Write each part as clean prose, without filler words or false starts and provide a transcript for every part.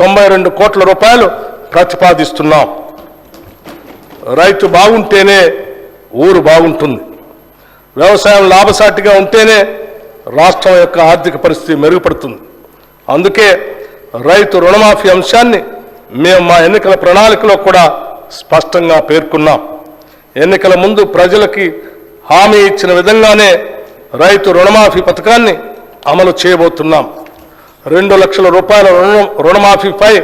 92 కోట్ల రూపాయలు ప్రతిపాదిస్తున్నాం. రైతు బాగుంటేనే ఊరు బాగుంటుంది. వ్యవసాయం లాభసాటిగా ఉంటేనే రాష్ట్రం యొక్క ఆర్థిక పరిస్థితి మెరుగుపడుతుంది. అందుకే రైతు రుణమాఫీ అంశాన్ని మేము మా ఎన్నికల ప్రణాళికలో కూడా స్పష్టంగా పేర్కొన్నాం. ఎన్నికల ముందు ప్రజలకి హామీ ఇచ్చిన విధంగానే రైతు రుణమాఫీ పథకాన్ని అమలు చేయబోతున్నాం. 2 లక్షల రూపాయల రుణమాఫీపై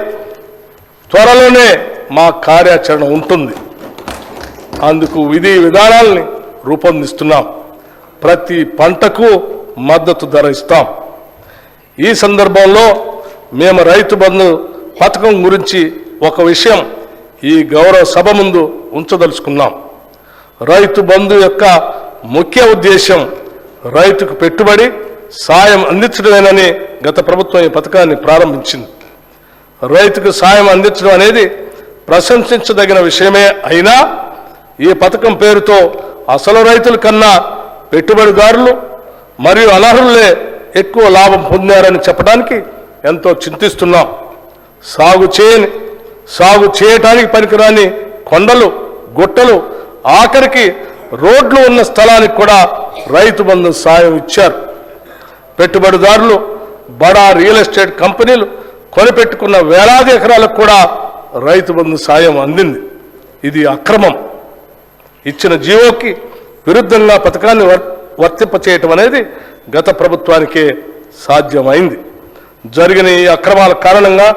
త్వరలోనే మా కార్యాచరణ ఉంటుంది. అందుకు విధి విధానాల్ని రూపొందిస్తున్నాం. ప్రతి పంటకు మద్దతు ధర ఇస్తాం. ఈ సందర్భంలో మేము రైతు బంధు పథకం గురించి ఒక విషయం ఈ గౌరవ సభ ముందు ఉంచదలుచుకున్నాం. రైతు బంధు యొక్క ముఖ్య ఉద్దేశం రైతుకు పెట్టుబడి సాయం అందించడమేనని గత ప్రభుత్వం ఈ పథకాన్ని ప్రారంభించింది. రైతుకు సాయం అందించడం అనేది ప్రశంసించదగిన విషయమే అయినా ఈ పథకం పేరుతో అసలు రైతుల కన్నా పెట్టుబడిదారులు మరియు అనర్హులే ఎక్కువ లాభం పొందారని చెప్పడానికి ఎంతో చింతిస్తున్నాం. సాగు చేయటానికి పనికిరాని కొండలు, గుట్టలు, ఆఖరికి రోడ్లు ఉన్న స్థలానికి కూడా రైతు బంధు సాయం ఇచ్చారు. పెట్టుబడిదారులు, బడా రియల్ ఎస్టేట్ కంపెనీలు కొనిపెట్టుకున్న వేలాది ఎకరాలకు కూడా రైతు బంధు సాయం అందింది. ఇది అక్రమం. ఇచ్చిన జీవోకి విరుద్ధంగా పథకాన్ని వర్తింపచేయటం అనేది గత ప్రభుత్వానికే సాధ్యమైంది. జరిగిన ఈ అక్రమాల కారణంగా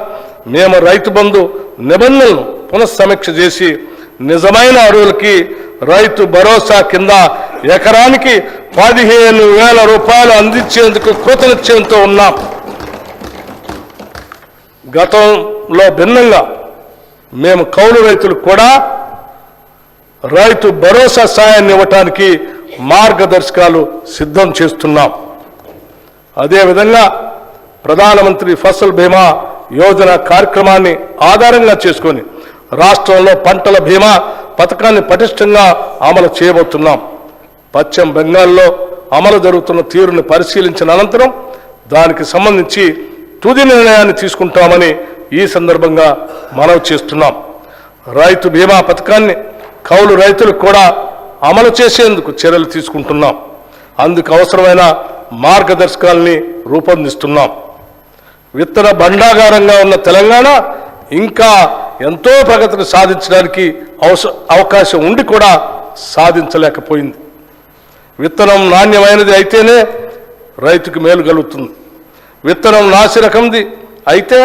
మేము రైతు బంధు నిబంధనలను పునఃసమీక్ష చేసి నిజమైన అరువులకి రైతు భరోసా కింద ఎకరానికి 15,000 రూపాయలు అందించేందుకు కృతనిశ్చయంతో ఉన్నాం. గతంలో భిన్నంగా మేము కౌలు రైతులకు కూడా రైతు భరోసా సాయాన్ని ఇవ్వటానికి మార్గదర్శకాలు సిద్ధం చేస్తున్నాం. అదేవిధంగా ప్రధానమంత్రి ఫసల్ బీమా యోజన కార్యక్రమాన్ని ఆధారంగా చేసుకొని రాష్ట్రంలో పంటల బీమా పథకాన్ని పటిష్టంగా అమలు చేయబోతున్నాం. పశ్చిమ బెంగాల్లో అమలు జరుగుతున్న తీరుని పరిశీలించిన అనంతరం దానికి సంబంధించి తుది నిర్ణయాన్ని తీసుకుంటామని ఈ సందర్భంగా మనవి చేస్తున్నాం. రైతు బీమా పథకాన్ని కౌలు రైతులకు కూడా అమలు చేసేందుకు చర్యలు తీసుకుంటున్నాం. అందుకు అవసరమైన మార్గదర్శకాలని రూపొందిస్తున్నాం. విత్తన భండాగారంగా ఉన్న తెలంగాణ ఇంకా ఎంతో ప్రగతిని సాధించడానికి అవకాశం ఉండి కూడా సాధించలేకపోయింది. విత్తనం నాణ్యమైనది అయితేనే రైతుకు మేలు కలుగుతుంది. విత్తనం నాసిరకంది అయితే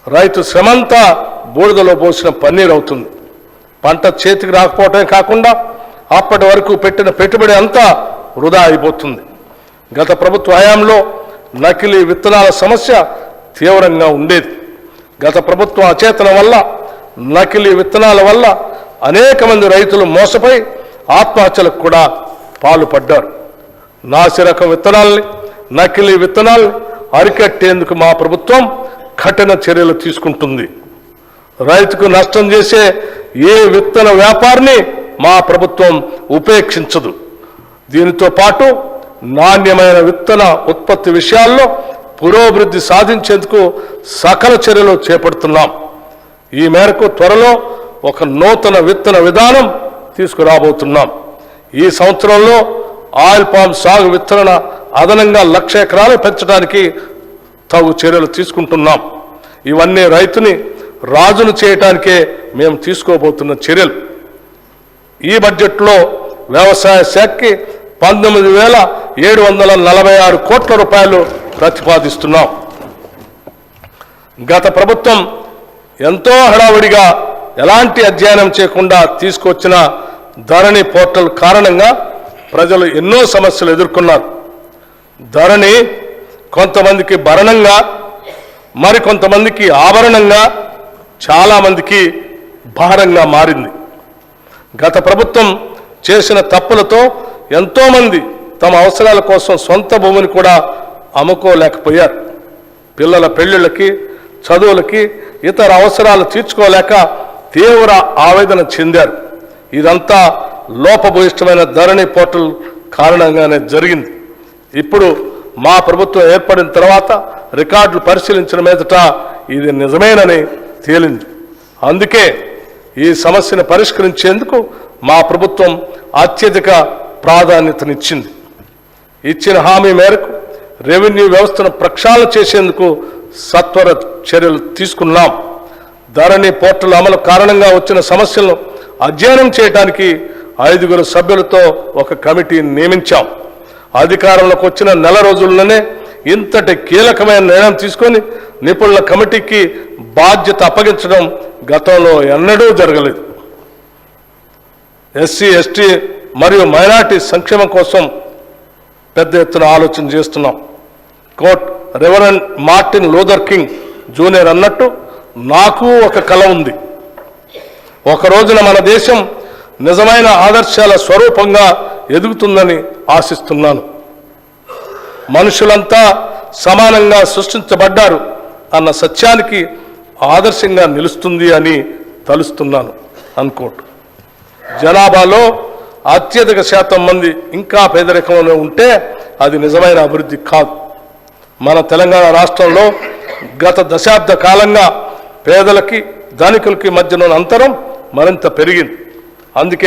రైతు శ్రమంతా బూడిదలో పోసిన పన్నీరు అవుతుంది. పంట చేతికి రాకపోవటమే కాకుండా అప్పటి వరకు పెట్టిన పెట్టుబడి అంతా వృధా అయిపోతుంది. గత ప్రభుత్వ హయాంలో నకిలీ విత్తనాల సమస్య తీవ్రంగా ఉండేది. గత ప్రభుత్వం అచేతన వల్ల, నకిలీ విత్తనాల వల్ల అనేక మంది రైతులు మోసపై ఆత్మహత్యలకు కూడా పాల్పడ్డారు. నాసిరకం విత్తనాల్ని, నకిలీ విత్తనాల్ని అరికట్టేందుకు మా ప్రభుత్వం కఠిన చర్యలు తీసుకుంటుంది. రైతుకు నష్టం చేసే ఏ విత్తన వ్యాపారిని మా ప్రభుత్వం ఉపేక్షించదు. దీనితో పాటు నాణ్యమైన విత్తన ఉత్పత్తి విషయాల్లో పురోభివృద్ధి సాధించేందుకు సకల చర్యలు చేపడుతున్నాం. ఈ మేరకు త్వరలో ఒక నూతన విత్తన విధానం తీసుకురాబోతున్నాం. ఈ సంవత్సరంలో ఆయిల్ పామ్ సాగు విత్తన అదనంగా 1,00,000 ఎకరాలు పెంచడానికి తగు చర్యలు తీసుకుంటున్నాం. ఇవన్నీ రైతుని రాజును చేయటానికే మేము తీసుకోబోతున్న చర్యలు. ఈ బడ్జెట్లో వ్యవసాయ శాఖకి 19,746 కోట్ల రూపాయలు ప్రతిపాదిస్తున్నాం. గత ప్రభుత్వం ఎంతో హడావుడిగా ఎలాంటి అధ్యయనం చేయకుండా తీసుకొచ్చిన ధరణి పోర్టల్ కారణంగా ప్రజలు ఎన్నో సమస్యలు ఎదుర్కొన్నారు. ధరణి కొంతమందికి భరణంగా, మరికొంతమందికి ఆభరణంగా, చాలామందికి భారంగా మారింది. గత ప్రభుత్వం చేసిన తప్పులతో ఎంతోమంది తమ అవసరాల కోసం సొంత భూమిని కూడా అమ్ముకోలేకపోయారు. పిల్లల పెళ్లిళ్ళకి, చదువులకి, ఇతర అవసరాలు తీర్చుకోలేక తీవ్ర ఆవేదన చెందారు. ఇదంతా లోపభూయిష్టమైన ధరణి పోర్టల్ కారణంగానే జరిగింది. ఇప్పుడు మా ప్రభుత్వం ఏర్పడిన తర్వాత రికార్డులు పరిశీలించిన మీదట ఇది నిజమేనని తేలింది. అందుకే ఈ సమస్యను పరిష్కరించేందుకు మా ప్రభుత్వం అత్యధిక ప్రాధాన్యతనిచ్చింది. ఇచ్చిన హామీ మేరకు రెవెన్యూ వ్యవస్థను ప్రక్షాళన చేసేందుకు సత్వర చర్యలు తీసుకున్నాం. ధరణి పోర్టల్ అమలు కారణంగా వచ్చిన సమస్యలను అధ్యయనం చేయడానికి 5 సభ్యులతో ఒక కమిటీని నియమించాం. అధికారంలోకి వచ్చిన నెల రోజుల్లోనే ఇంతటి కీలకమైన నిర్ణయం తీసుకొని నిపుణుల కమిటీకి బాధ్యత అప్పగించడం గతంలో ఎన్నడూ జరగలేదు. ఎస్సీ, ఎస్టీ మరియు మైనార్టీ సంక్షేమం కోసం పెద్ద ఎత్తున ఆలోచన చేస్తున్నాం. Quote Reverend Martin Luther King Junior అన్నట్టు నాకు ఒక కల ఉంది. ఒక రోజున మన దేశం నిజమైన ఆదర్శాల స్వరూపంగా ఎదుగుతుందని ఆశిస్తున్నాను. మనుషులంతా సమానంగా సృష్టించబడ్డారు అన్న సత్యానికి ఆదర్శంగా నిలుస్తుంది అని తలుస్తున్నాను. అన్కోట్. జనాభాలో అత్యధిక శాతం మంది ఇంకా పేదరికంలో ఉంటే అది నిజమైన అభివృద్ధి కాదు. మన తెలంగాణ రాష్ట్రంలో గత దశాబ్ద కాలంగా పేదలకి ధనికులకి మధ్యన అంతరం మరింత పెరిగింది. అందుకే